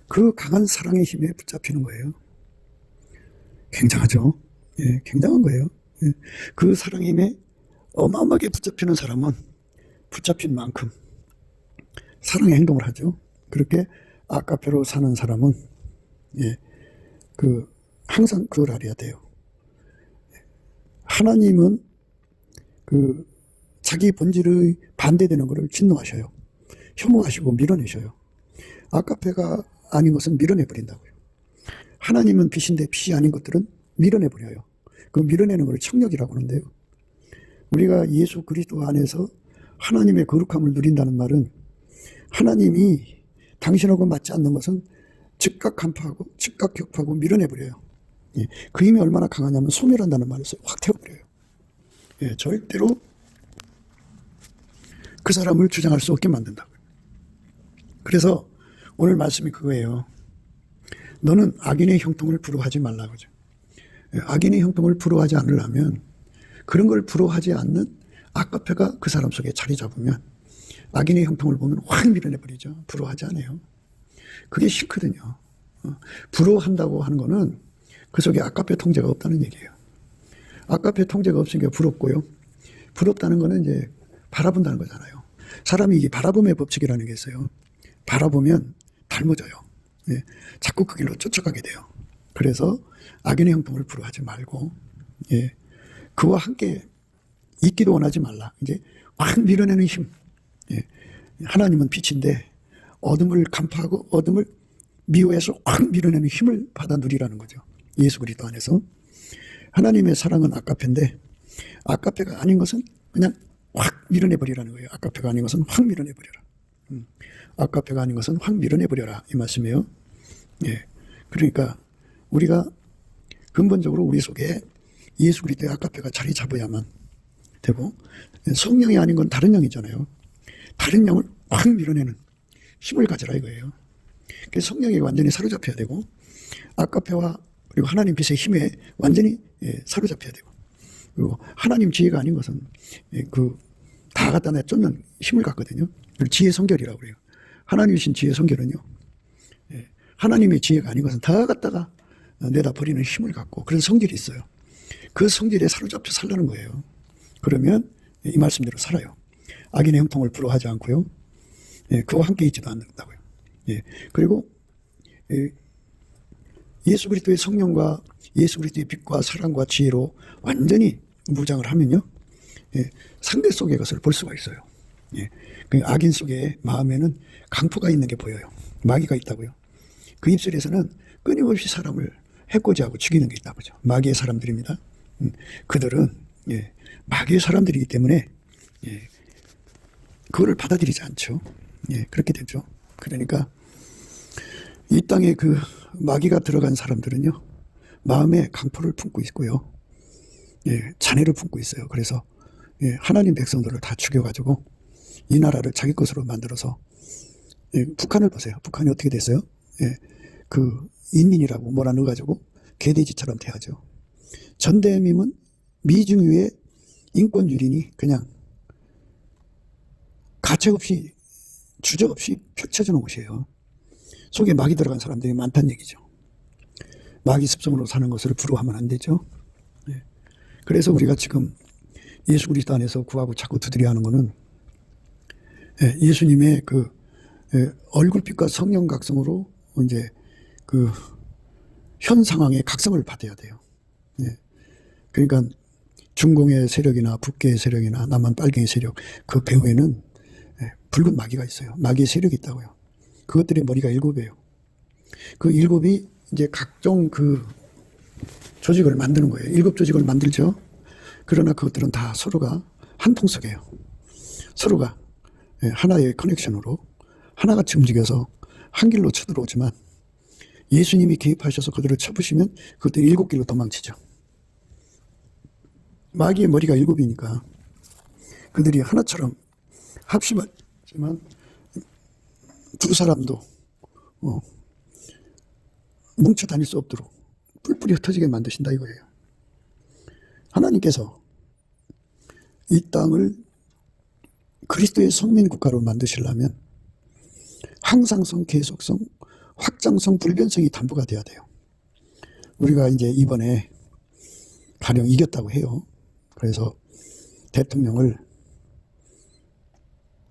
S1: 그 강한 사랑의 힘에 붙잡히는 거예요. 굉장하죠? 예, 굉장한 거예요. 예. 그 사랑의 힘에 어마어마하게 붙잡히는 사람은 붙잡힌 만큼 사랑의 행동을 하죠. 그렇게 아가페로 사는 사람은 항상 그걸 알아야 돼요. 하나님은 자기 본질의 반대되는 것을 진노하셔요. 혐오하시고 밀어내셔요. 아가페가 아닌 것은 밀어내버린다고요. 하나님은 빛인데 빛이 아닌 것들은 밀어내버려요. 그 밀어내는 걸 청력이라고 하는데요. 우리가 예수 그리스도 안에서 하나님의 거룩함을 누린다는 말은 하나님이 당신하고 맞지 않는 것은 즉각 간파하고 즉각 격파하고 밀어내버려요. 그 힘이 얼마나 강하냐면 소멸한다는 말을 써요. 확 태워버려요. 절대로 그 사람을 주장할 수 없게 만든다고요. 그래서 오늘 말씀이 그거예요. 너는 악인의 형통을 부러워하지 말라고 하죠. 악인의 형통을 부러워하지 않으려면, 그런 걸 부러워하지 않는 아가페가 그 사람 속에 자리 잡으면 악인의 형통을 보면 확 밀어내버리죠. 부러워하지 않아요. 그게 싫거든요. 부러워한다고 하는 거는 그 속에 아가페 통제가 없다는 얘기예요. 아가페 통제가 없으니까 부럽고요. 부럽다는 거는 이제 바라본다는 거잖아요. 사람이 이 바라봄의 법칙이라는 게 있어요. 바라보면 닮아져요. 자꾸 그 길로 쫓아가게 돼요. 그래서 악인의 형통을 부러워하지 말고, 그와 함께 있기도 원하지 말라. 이제 확 밀어내는 힘. 하나님은 빛인데 어둠을 간파하고 어둠을 미워해서 확 밀어내는 힘을 받아 누리라는 거죠. 예수 그리스도 안에서. 하나님의 사랑은 아가페인데 아가페가 아닌 것은 그냥 확 밀어내버리라는 거예요. 아가페가 아닌 것은 확 밀어내버려라. 아가페가 아닌 것은 확 밀어내버려라, 이 말씀이에요. 그러니까 우리가 근본적으로 우리 속에 예수 그리스도의 아가페가 자리 잡아야만 되고, 성령이 아닌 건 다른 영이잖아요. 다른 영을 확 밀어내는 힘을 가져라 이거예요. 그래서 성령에 완전히 사로잡혀야 되고 아까페와 그리고 하나님 빛의 힘에 완전히 사로잡혀야 되고, 그리고 하나님 지혜가 아닌 것은 다 갖다 내쫓는 힘을 갖거든요. 지혜 성결이라고 그래요. 하나님이신 지혜 성결은요, 하나님의 지혜가 아닌 것은 다 갖다가 내다 버리는 힘을 갖고 그런 성질이 있어요. 그 성질에 사로잡혀 살라는 거예요. 그러면 이 말씀대로 살아요. 악인의 형통을 부러워하지 않고요. 그와 함께 있지도 않는다고요. 그리고 예수 그리스도의 성령과 예수 그리스도의 빛과 사랑과 지혜로 완전히 무장을 하면요, 상대 속의 것을 볼 수가 있어요. 그 악인 속의 마음에는 강포가 있는 게 보여요. 마귀가 있다고요. 그 입술에서는 끊임없이 사람을 해코지하고 죽이는 게 있다고죠. 마귀의 사람들입니다. 그들은 마귀의 사람들이기 때문에 그거를 받아들이지 않죠. 그렇게 되죠. 그러니까 이 땅에 그 마귀가 들어간 사람들은요, 마음에 강포를 품고 있고요, 잔해를 품고 있어요. 그래서 하나님 백성들을 다 죽여가지고 이 나라를 자기 것으로 만들어서, 북한을 보세요. 북한이 어떻게 됐어요? 그 인민이라고 뭐라 넣어가지고 개돼지처럼 돼야죠. 전대미문 미중유의 인권 유린이 그냥 가책 없이 주저 없이 펼쳐져 놓은 곳이에요. 속에 마귀 들어간 사람들이 많다는 얘기죠. 마귀 습성으로 사는 것을 부러워하면 안 되죠. 그래서 우리가 지금 예수 그리스도 안에서 구하고 자꾸 두드려 하는 것은 예수님의 그 얼굴빛과 성령 각성으로 이제 그 현 상황의 각성을 받아야 돼요. 그러니까 중공의 세력이나 북계의 세력이나 남한 빨갱이 세력, 그 배후에는 붉은 마귀가 있어요. 마귀의 세력이 있다고요. 그것들의 머리가 7이에요. 그 7이 이제 각종 그 조직을 만드는 거예요. 7 조직을 만들죠. 그러나 그것들은 다 서로가 한 통속이에요. 서로가 하나의 커넥션으로 하나같이 움직여서 한 길로 쳐들어오지만 예수님이 개입하셔서 그들을 쳐부시면 그것들이 7길로 도망치죠. 마귀의 머리가 7이니까 그들이 하나처럼 합심하지만 두 사람도 뭉쳐 다닐 수 없도록 뿔뿔이 흩어지게 만드신다 이거예요. 하나님께서 이 땅을 그리스도의 성민 국가로 만드시려면 항상성, 계속성, 확장성, 불변성이 담보가 돼야 돼요. 우리가 이제 이번에 가령 이겼다고 해요. 그래서 대통령을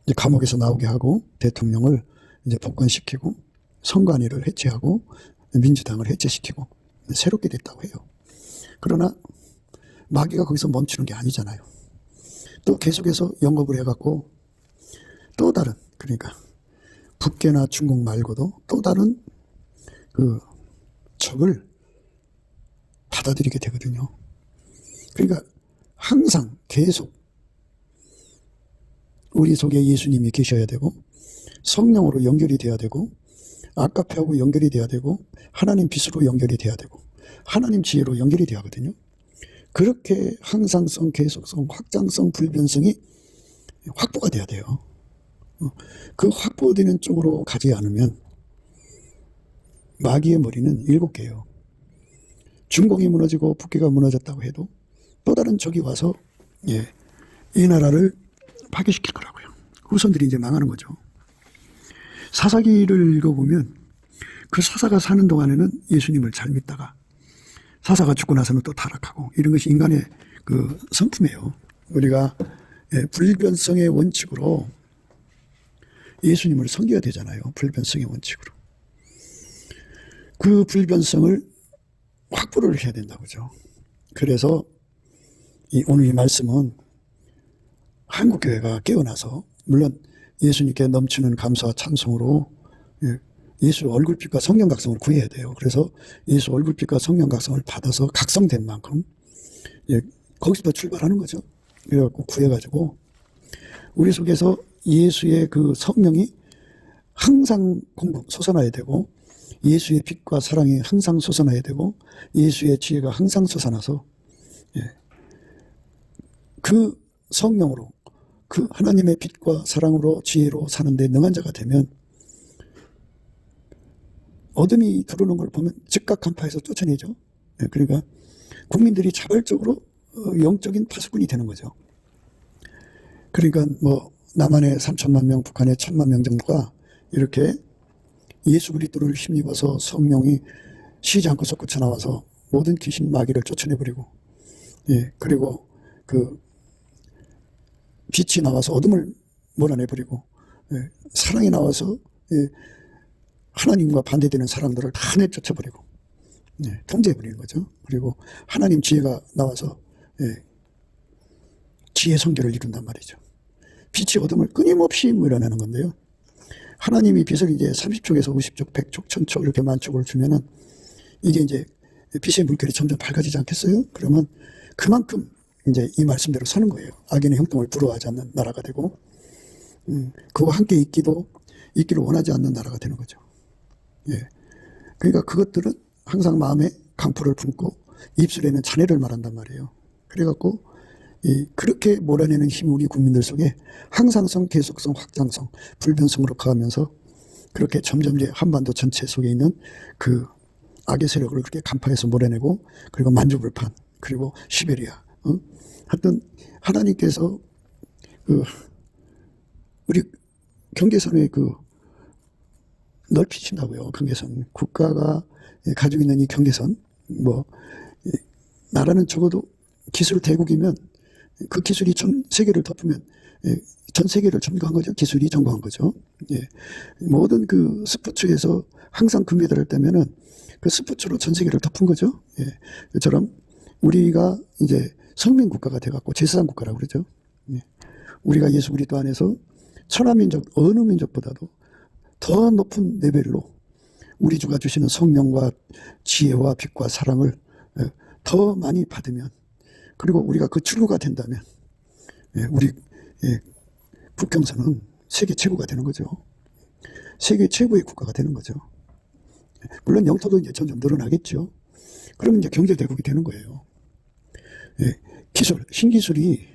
S1: 이제 감옥에서 나오게 하고 대통령을 이제 복권시키고 선관위를 해체하고 민주당을 해체시키고 새롭게 됐다고 해요. 그러나 마귀가 거기서 멈추는 게 아니잖아요. 또 계속해서 영업을 해갖고 또 다른, 그러니까 북계나 중국 말고도 또 다른 그 적을 받아들이게 되거든요. 그러니까 항상 계속 우리 속에 예수님이 계셔야 되고 성령으로 연결이 돼야 되고 아까페하고 연결이 돼야 되고 하나님 빛으로 연결이 돼야 되고 하나님 지혜로 연결이 돼야 하거든요. 그렇게 항상성, 계속성, 확장성, 불변성이 확보가 돼야 돼요. 그 확보되는 쪽으로 가지 않으면 마귀의 머리는 7개예요. 중공이 무너지고 북계가 무너졌다고 해도 또 다른 적이 와서 이 나라를 파괴시킬 거라고요. 후손들이 이제 망하는 거죠. 사사기를 읽어보면 그 사사가 사는 동안에는 예수님을 잘 믿다가 사사가 죽고 나서는 또 타락하고, 이런 것이 인간의 그 성품이에요. 우리가 불변성의 원칙으로 예수님을 섬겨야 되잖아요. 불변성의 원칙으로. 그 불변성을 확보를 해야 된다고죠. 그래서 오늘 이 말씀은 한국교회가 깨어나서, 물론 예수님께 넘치는 감사와 찬송으로 예수 얼굴빛과 성령 각성을 구해야 돼요. 그래서 예수 얼굴빛과 성령 각성을 받아서 각성된 만큼 거기서 출발하는 거죠. 그래갖고 구해가지고 우리 속에서 예수의 그 성령이 항상 솟아나야 되고, 예수의 빛과 사랑이 항상 솟아나야 되고, 예수의 지혜가 항상 솟아나서 그 성령으로 그 하나님의 빛과 사랑으로 지혜로 사는데 능한 자가 되면 어둠이 들어오는 걸 보면 즉각 간파해서 쫓아내죠. 그러니까 국민들이 자발적으로 영적인 파수꾼이 되는 거죠. 그러니까 뭐 남한의 3천만 명, 북한의 1,000만 명 정도가 이렇게 예수 그리스도를 힘입어서 성령이 쉬지 않고 솟구쳐 나와서 모든 귀신 마귀를 쫓아내버리고, 그리고 그 빛이 나와서 어둠을 몰아내버리고, 사랑이 나와서 하나님과 반대되는 사람들을 다 내쫓아버리고, 통제해버리는 거죠. 그리고 하나님 지혜가 나와서 지혜 성결을 이룬단 말이죠. 빛이 어둠을 끊임없이 몰아내는 건데요. 하나님이 빛을 이제 30촉에서 50촉, 100촉, 1000촉 이렇게 만촉을 주면은 이게 이제 빛의 물결이 점점 밝아지지 않겠어요? 그러면 그만큼 이제 이 말씀대로 사는 거예요. 악인의 형통을 부러워하지 않는 나라가 되고, 그와 함께 있기를 원하지 않는 나라가 되는 거죠. 그러니까 그것들은 항상 마음에 강포를 품고 입술에는 잔해를 말한단 말이에요. 그래갖고 그렇게 몰아내는 힘이 우리 국민들 속에 항상성, 계속성, 확장성, 불변성으로 가면서 그렇게 점점 이제 한반도 전체 속에 있는 그 악의 세력을 그렇게 간파해서 몰아내고, 그리고 만주불판, 그리고 시베리아, 하여튼 하나님께서 우리 경계선의 넓히신다고요. 경계선, 국가가 가지고 있는 이 경계선, 나라는 적어도 기술 대국이면 그 기술이 전 세계를 덮으면 전 세계를 점거한 거죠. 기술이 점거한 거죠. 모든 그 스포츠에서 항상 금메달을 따면은 그 스포츠로 전 세계를 덮은 거죠. 그처럼 우리가 이제 성민 국가가 돼갖고 제사장 국가라고 그러죠. 우리가 예수 그리스도 안에서 천하민족 어느 민족보다도 더 높은 레벨로 우리 주가 주시는 성령과 지혜와 빛과 사랑을 더 많이 받으면, 그리고 우리가 그 출구가 된다면 우리 국경선은 세계 최고가 되는 거죠. 세계 최고의 국가가 되는 거죠. 물론 영토도 이제 점점 늘어나겠죠. 그러면 이제 경제대국이 되는 거예요. 기술, 신기술이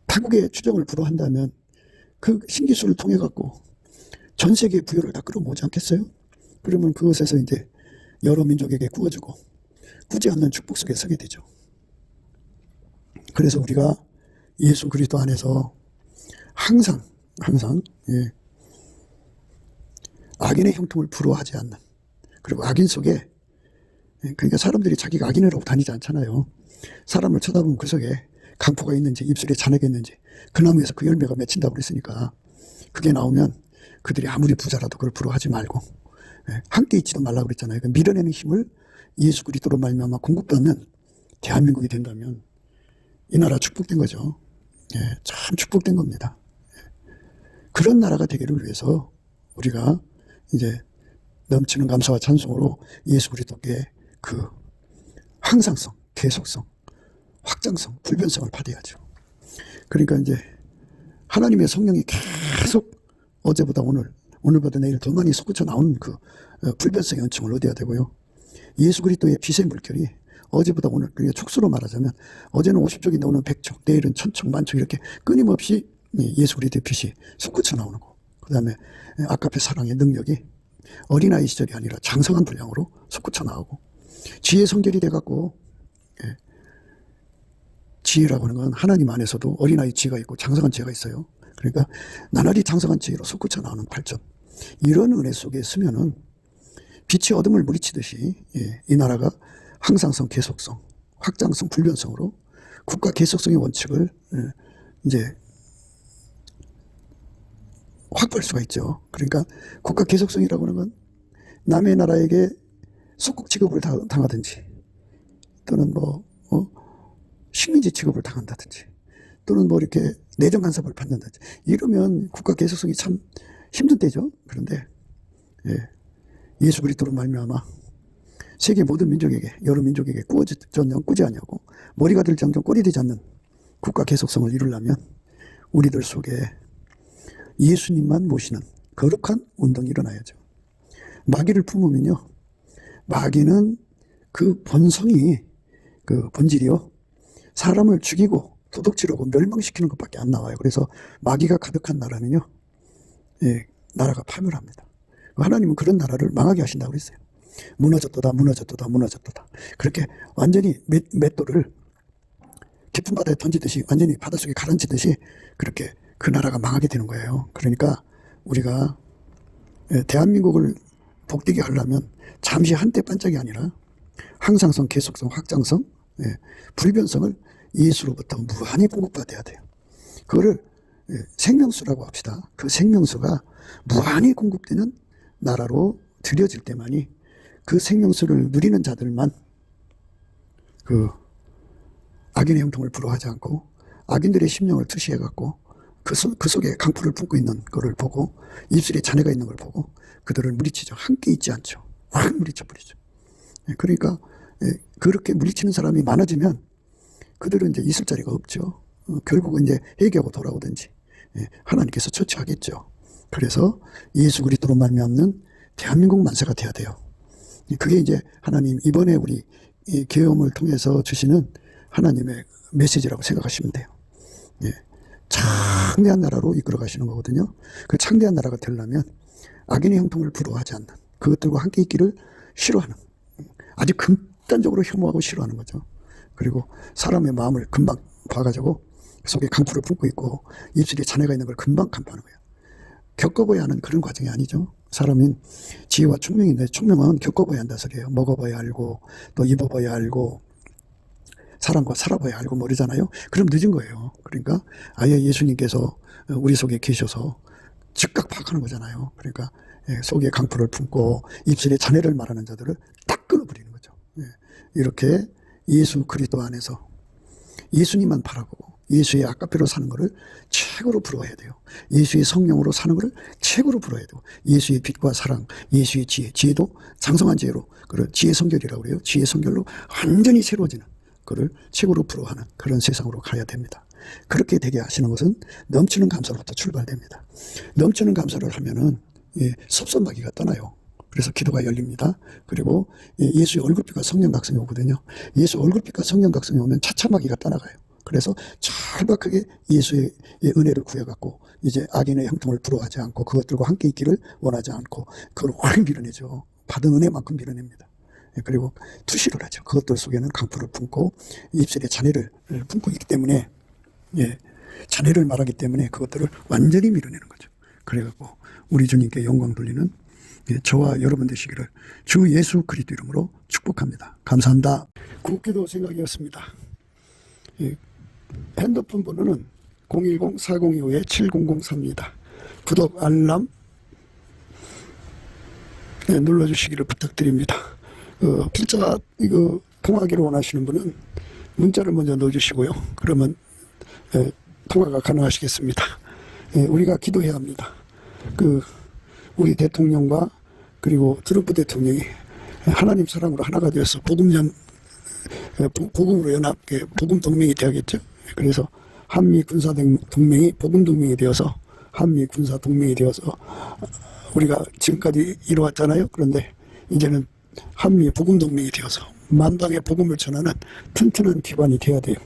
S1: 타국의 추정을 불허한다면 그 신기술을 통해 갖고 전 세계의 부여를 다 끌어모으지 않겠어요? 그러면 그것에서 이제 여러 민족에게 구워주고 꾸지 않는 축복 속에 서게 되죠. 그래서 우리가 예수 그리스도 안에서 항상 악인의 형통을 부러워하지 않는, 그리고 악인 속에, 그러니까 사람들이 자기가 악인이라고 다니지 않잖아요. 사람을 쳐다보면 그 속에 강포가 있는지 입술에 잔해가 있는지 그 나무에서 그 열매가 맺힌다고 그랬으니까 그게 나오면 그들이 아무리 부자라도 그걸 부러워하지 말고 함께 있지도 말라고 그랬잖아요. 그 밀어내는 힘을 예수 그리스도로 말미암아 공급받는 대한민국이 된다면 이 나라 축복된 거죠. 참 축복된 겁니다. 그런 나라가 되기를 위해서 우리가 이제 넘치는 감사와 찬송으로 예수 그리스도께 그 항상성, 계속성, 확장성, 불변성을 받아야죠. 그러니까 이제 하나님의 성령이 계속 어제보다 오늘보다 내일 더 많이 솟구쳐 나오는 그 불변성의 은총을 얻어야 되고요. 예수 그리스도의 빛의 물결이 어제보다 오늘, 그러니까 촉수로 말하자면 어제는 50촉인데 오늘 100촉, 내일은 1000촉, 10,000촉 이렇게 끊임없이 예수 그리스도의 빛이 솟구쳐 나오는 거. 그 다음에 아까의 사랑의 능력이 어린아이 시절이 아니라 장성한 분량으로 솟구쳐 나오고, 지혜 성결이 돼갖고, 지혜라고 하는 건 하나님 안에서도 어린아이 지혜가 있고 장성한 지혜가 있어요. 그러니까 나날이 장성한 지혜로 솟구쳐 나오는 발전, 이런 은혜 속에 있으면은 빛이 어둠을 물리치듯이 이 나라가 항상성, 계속성, 확장성, 불변성으로 국가 계속성의 원칙을 이제 확보할 수가 있죠. 그러니까 국가 계속성이라고 하는 건 남의 나라에게 속국 취급을 당하든지, 또는 식민지 취급을 당한다든지, 또는 이렇게 내정 간섭을 받는다든지, 이러면 국가 계속성이 참 힘든 때죠. 그런데 예수 그리스도로 말미암아 세계 모든 민족에게, 여러 민족에게 꾸어졌냐 꾸지 않냐고 머리가 들정정 꼴이 되지 않는 국가 계속성을 이루려면 우리들 속에 예수님만 모시는 거룩한 운동이 일어나야죠. 마귀를 품으면요, 마귀는 그 본성이, 그 본질이요, 사람을 죽이고 도둑질하고 멸망시키는 것밖에 안 나와요. 그래서 마귀가 가득한 나라는요, 나라가 파멸합니다. 하나님은 그런 나라를 망하게 하신다고 그랬어요. 무너졌도다, 무너졌도다, 무너졌도다. 그렇게 완전히 맷돌을 깊은 바다에 던지듯이, 완전히 바닷속에 가라앉히듯이 그렇게 그 나라가 망하게 되는 거예요. 그러니까 우리가 대한민국을 복되게 하려면 잠시 한때 반짝이 아니라 항상성, 계속성, 확장성, 불변성을 예수로부터 무한히 공급받아야 돼요. 그거를 생명수라고 합시다. 그 생명수가 무한히 공급되는 나라로 들여질 때만이 그 생명수를 누리는 자들만 그 악인의 형통을 부러워하지 않고 악인들의 심령을 투시해갖고 그 속에 강풀을 품고 있는 것을 보고 입술에 잔해가 있는 걸 보고 그들을 물리치죠. 함께 있지 않죠. 확 물리쳐버리죠. 그러니까 그렇게 물리치는 사람이 많아지면 그들은 이제 있을 자리가 없죠. 결국은 이제 회개하고 돌아오든지 하나님께서 처치하겠죠. 그래서 예수 그리스도로 말미암는 대한민국 만세가 돼야 돼요. 그게 이제 하나님 이번에 우리 이 계엄을 통해서 주시는 하나님의 메시지라고 생각하시면 돼요. 창대한 나라로 이끌어 가시는 거거든요. 그 창대한 나라가 되려면 악인의 형통을 부러워하지 않는, 그것들과 함께 있기를 싫어하는, 아주 극단적으로 혐오하고 싫어하는 거죠. 그리고 사람의 마음을 금방 봐가지고 속에 강풀을 품고 있고 입술에 잔해가 있는 걸 금방 간파하는 거예요. 겪어봐야 하는 그런 과정이 아니죠. 사람은 지혜와 총명인데 총명은 겪어봐야 한다 소리예요. 먹어봐야 알고 또 입어봐야 알고 사람과 살아봐야 알고 모르잖아요. 그럼 늦은 거예요. 그러니까 아예 예수님께서 우리 속에 계셔서 즉각 파악하는 거잖아요. 그러니까 속에 강풀을 품고 입술에 잔해를 말하는 자들을 딱 끊어버리는 거죠. 이렇게 예수 그리스도 안에서 예수님만 바라보고 예수의 아까페로 사는 것을 최고로 부러워해야 돼요. 예수의 성령으로 사는 것을 최고로 부러워해야 돼요. 예수의 빛과 사랑, 예수의 지혜, 지혜도 장성한 지혜로, 그걸 지혜 성결이라고 그래요. 지혜 성결로 완전히 새로워지는 그를 최고로 부러워하는 그런 세상으로 가야 됩니다. 그렇게 되게 하시는 것은 넘치는 감사로부터 출발됩니다. 넘치는 감사를 하면은 섭섭마귀가 떠나요. 그래서 기도가 열립니다. 그리고 예수의 얼굴빛과 성령각성이 오거든요. 예수 얼굴빛과 성령각성이 오면 차차마귀가 떠나가요. 그래서 절박하게 예수의 은혜를 구해갖고 이제 악인의 형통을 부러워하지 않고 그것들과 함께 있기를 원하지 않고 그걸 확 밀어내죠. 받은 은혜만큼 밀어냅니다. 그리고 투시를 하죠. 그것들 속에는 강풀을 품고 입술에 잔해를 품고 있기 때문에 잔해를 말하기 때문에 그것들을 완전히 밀어내는 거죠. 그래갖고 우리 주님께 영광 돌리는 저와 여러분 되시기를 주 예수 그리스도 이름으로 축복합니다. 감사합니다. 국기도 생각이었습니다. 핸드폰 번호는 010-4025-7003입니다. 구독, 알람 눌러주시기를 부탁드립니다. 필자 이거 통화하기를 원하시는 분은 문자를 먼저 넣어주시고요. 그러면 통화가 가능하시겠습니다. 우리가 기도해야 합니다. 우리 대통령과 그리고 트럼프 대통령이 하나님 사랑으로 하나가 되어서 복음으로 연합, 복음 동맹이 되어야겠죠. 그래서 한미 군사 동맹이 복음 동맹이 되어서 한미 군사 동맹이 되어서 우리가 지금까지 이뤄왔잖아요. 그런데 이제는 한미 복음 동맹이 되어서 만방의 복음을 전하는 튼튼한 기반이 되어야 돼요.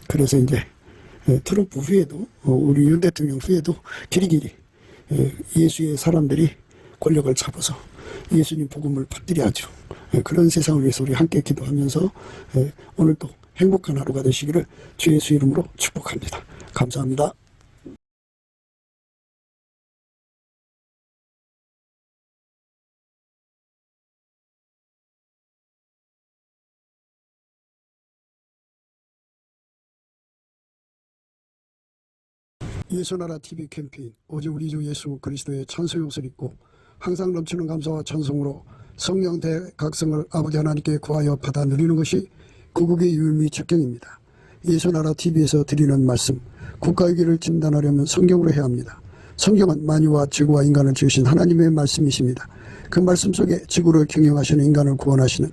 S1: 그래서 이제 트럼프 후에도 우리 윤 대통령 후에도 길이길이 예수의 사람들이 권력을 잡아서 예수님 복음을 퍼뜨려야죠. 그런 세상을 위해서 우리 함께 기도하면서 오늘도 행복한 하루가 되시기를 주 예수 이름으로 축복합니다. 감사합니다. 예수나라 TV 캠페인 오직 우리 주 예수 그리스도의 찬송의 옷을 입고 항상 넘치는 감사와 찬송으로 성령 대각성을 아버지 하나님께 구하여 받아 누리는 것이 구국의 유일미 책경입니다. 예수나라 TV에서 드리는 말씀, 국가의 길을 진단하려면 성경으로 해야 합니다. 성경은 만유와 지구와 인간을 지으신 하나님의 말씀이십니다. 그 말씀 속에 지구를 경영하시는 인간을 구원하시는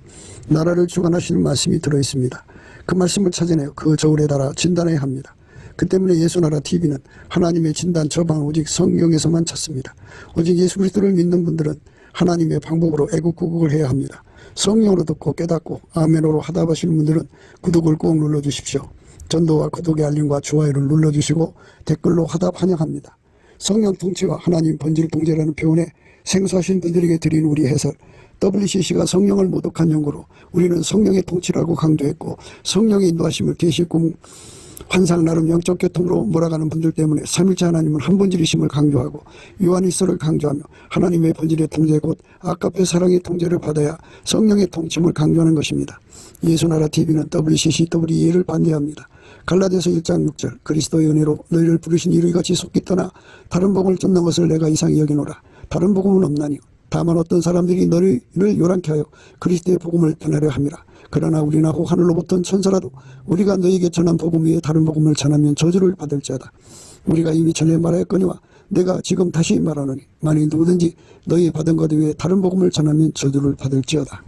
S1: 나라를 주관하시는 말씀이 들어있습니다. 그 말씀을 찾아내어 그 저울에 달아 진단해야 합니다. 그 때문에 예수나라 TV는 하나님의 진단 처방을 오직 성경에서만 찾습니다. 오직 예수 그리스도를 믿는 분들은 하나님의 방법으로 애국구국을 해야 합니다. 성령으로 듣고 깨닫고 아멘으로 하답하시는 분들은 구독을 꼭 눌러주십시오. 전도와 구독의 알림과 좋아요를 눌러주시고 댓글로 하답 환영합니다. 성령 통치와 하나님 본질 동제라는 표현에 생소하신 분들에게 드린 우리 해설, WCC가 성령을 모독한 용어로 우리는 성령의 통치라고 강조했고, 성령의 인도하심을 계시 꿈 환상 나름 영적 교통으로 몰아가는 분들 때문에 삼일체 하나님은 한 본질이심을 강조하고 요한일서를 강조하며 하나님의 본질의 통제 곧 아까페 사랑의 통제를 받아야 성령의 통치를 강조하는 것입니다. 예수나라 TV는 WCCWE를 반대합니다. 갈라디아서 1장 6절 그리스도의 은혜로 너희를 부르신 이를 같이 속기 떠나 다른 복음을 쫓는 것을 내가 이상히 여기노라. 다른 복음은 없나니 다만 어떤 사람들이 너희를 요란케 하여 그리스도의 복음을 전하려 함이라. 그러나 우리나 혹 하늘로부터 천사라도 우리가 너희에게 전한 복음 위에 다른 복음을 전하면 저주를 받을지어다. 우리가 이미 전에 말하였거니와 내가 지금 다시 말하노니 만일 누구든지 너희 받은 것 외에 다른 복음을 전하면 저주를 받을지어다.